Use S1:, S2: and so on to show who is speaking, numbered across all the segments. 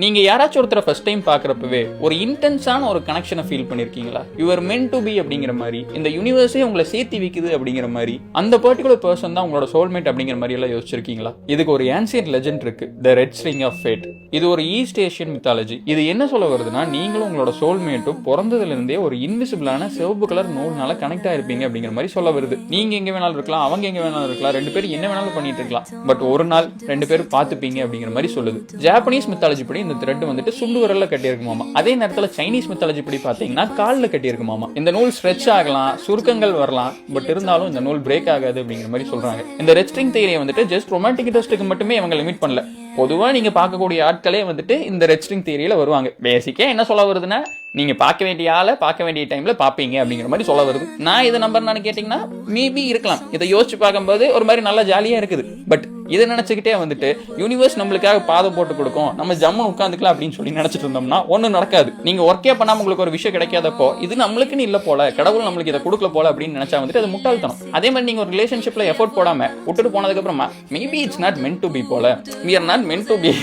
S1: நீங்க யாராச்சும் ஒருத்தர ஃபர்ஸ்ட் டைம் பாக்குறப்பவே ஒரு இன்டென்ஸான ஒரு கனெக்ஷனை ஃபீல் பண்ணிருக்கீங்களா? You are meant to be அப்படிங்கிற மாதிரி, இந்த யூனிவர்ஸே உங்களை சேர்த்து வைக்குது அப்படிங்கிற மாதிரி, அந்த பர்டிகுலர் பர்சன் தான் உங்களோட சோல்மேட் அப்படிங்கிற மாதிரி எல்லாம் யோசிச்சிருக்கீங்களா? இதுக்கு ஒரு ஆன்சியன்ட் லெஜெண்ட் இருக்கு, தி ரெட் ஸ்ட்ரிங் ஆஃப் ஃபேட். இது ஒரு ஈஸ்ட் ஏஷியன் மித்தாலஜி. இது என்ன சொல்ல வருதுன்னா, நீங்களும் உங்களோட சோல்மேட்டும் பிறந்ததுல இருந்தே ஒரு இன்விசிபிளான சிவப்பு கலர் நூல்னால கனெக்ட் ஆயிருப்பீங்க அப்படிங்கிற மாதிரி சொல்ல வருது. நீங்க எங்க வேணாலும் இருக்கலாம், அவங்க எங்க வேணாலும் இருக்கலாம், ரெண்டு பேரும் என்ன வேணாலும் பண்ணிட்டு இருக்கலாம், பட் ஒரு நாள் ரெண்டு பேரும் பார்த்துப்பீங்க அப்படிங்கிற மாதிரி சொல்லுது. ஜாப்பனீஸ் மித்தாலஜி படி இந்த த்ரெட் வந்துட்டு சுண்டு விரல்ல கட்டி இருக்குமாமா. அதே நேரத்தில் சைனீஸ் மித்தாலஜி படி பாத்தீங்கன்னா காலில் கட்டி இருக்குமாமா. இந்த நூல் ஸ்ட்ரெச் ஆகலாம், சுருக்கங்கள் வரலாம், பட் இருந்தாலும் இந்த நூல் பிரேக் ஆகாது அப்படிங்கிற மாதிரி சொல்றாங்க. இந்த ரெட் ஸ்ட்ரிங் தியரியை வந்துட்டு ஜஸ்ட் ரொமான்டிக் இன்ட்ரெஸ்ட்டுக்கு மட்டுமே இவங்க லிமிட் பண்ணல. பொதுவா நீங்க பார்க்கக்கூடிய ஆட்களே வந்துட்டு இந்த ரெட் ஸ்ட்ரிங் தியரியில வருவாங்க. பேசிக்கா என்ன சொல்ல வருதுன்னா, நீங்க பார்க்க வேண்டிய ஆளை பார்க்க வேண்டிய டைம்ல பாப்பீங்க அப்படிங்கிற மாதிரி சொல்ல வருது. நான் இதை நம்பர்னான்னு கேட்டீங்கன்னா மேபி இருக்கலாம். இதை யோசிச்சு பார்க்கும்போது ஒரு மாதிரி நல்லா ஜாலியா இருக்குது. பட் இதை நினைச்சுக்கிட்டே வந்துட்டு யூனிவர்ஸ் நம்மளுக்காக பாதை போட்டு கொடுக்கும், நம்ம ஜம்முன்னு உட்காந்துக்கலாம் அப்படின்னு சொல்லி நினைச்சிட்டு இருந்தோம்னா ஒன்னும் நடக்காது. நீங்க ஒர்க்கே பண்ணாம உங்களுக்கு ஒரு விஷயம் கிடைக்காதப்போ இது நம்மளுக்குன்னு இல்ல போல, கடவுள் நம்மளுக்கு இதை கொடுக்கல போல அப்படின்னு நினைச்சா வந்துட்டு அது முட்டாள்தனம். அதே மாதிரி நீங்க ஒரு ரிலேஷன்ஷிப்ல எஃபோர்ட் போடாம விட்டுட்டு போனதுக்கு அப்புறமா maybe it's not meant to be போல, we are not meant to be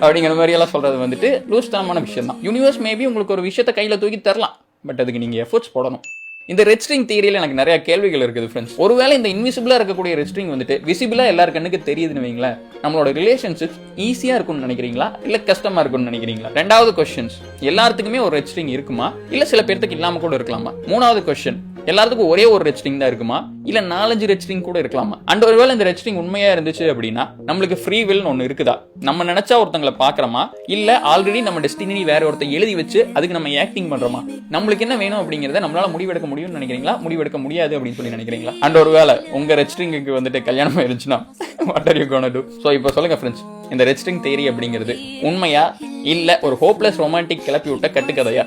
S1: அப்படிங்கிற மாதிரி எல்லாம் சொல்றது வந்துட்டு லூஸ்தனமான விஷயம் தான். யூனிவர்ஸ் மேபி உங்களுக்கு ஒரு விஷயத்தை கையில தூக்கி தரலாம், பட் அதுக்கு நீங்க எஃபோர்ட்ஸ் போடணும். இந்த ரெட் ஸ்ட்ரிங் தியரியில எனக்கு நிறைய கேள்விகள் இருக்குது ஃப்ரெண்ட்ஸ். ஒருவேளை இந்த இன்விசிபிளா இருக்கக்கூடிய ரெட் ஸ்ட்ரிங் வந்துட்டு விசிபிளா எல்லாரு கண்ணுக்கு தெரியுதுன்னு வைங்களேன், நம்மளோட ரிலேஷன்ஷிப் ஈஸியா இருக்கும்னு நினைக்கிறீங்களா இல்ல கஷ்டமா இருக்கும்னு நினைக்கிறீங்களா? ரெண்டாவது கொஸ்டின், எல்லாத்துக்குமே ஒரு ரெட் ஸ்ட்ரிங் இருக்குமா இல்ல சில பேருக்கு இல்லாம கூட இருக்கலாமா? மூணாவது கொஸ்டின், எல்லாத்துக்கும் ஒரே ஒரு ரெட் ஸ்ட்ரிங் தான் இருக்குமா இல்ல 4-5 ரெட் ஸ்ட்ரிங் கூட இருக்கலாமா? அண்ட் ஒருவேளை இந்த ரெட் ஸ்ட்ரிங் உண்மையா இருந்துச்சு அப்படின்னா நம்மளுக்கு ஃப்ரீ வில் ஒன்னு இருக்குதா? நம்ம நினைச்சா ஒருத்தங்களை பாக்குறோமா இல்ல ஆல்ரெடி நம்ம டெஸ்டினி வேற ஒருத்தர் எழுதி வச்சு அதுக்கு நம்ம ஆக்டிங் பண்றோமா? நம்மளுக்கு என்ன வேணும் அப்படிங்கறத நம்மளால முடிவெடுக்க முடியும்னு நினைக்கிறீங்களா, முடிவெடுக்க முடியாது அப்படின்னு சொல்லி நினைக்கிறீங்களா? அண்ட் ஒருவேளை உங்க ரெட் ஸ்ட்ரிங்க்கு வந்துட்டு கல்யாணம் இருந்துச்சுன்னா what are you gonna do? So இப்போ சொல்லுங்க ஃப்ரெண்ட்ஸ், இந்த ரெட் ஸ்ட்ரிங் தியரி அப்படிங்கிறது உண்மையா இல்ல ஒரு ஹோப்லெஸ் ரொமான்டிக் கிளப்பி விட்ட கட்டுக்கதையா?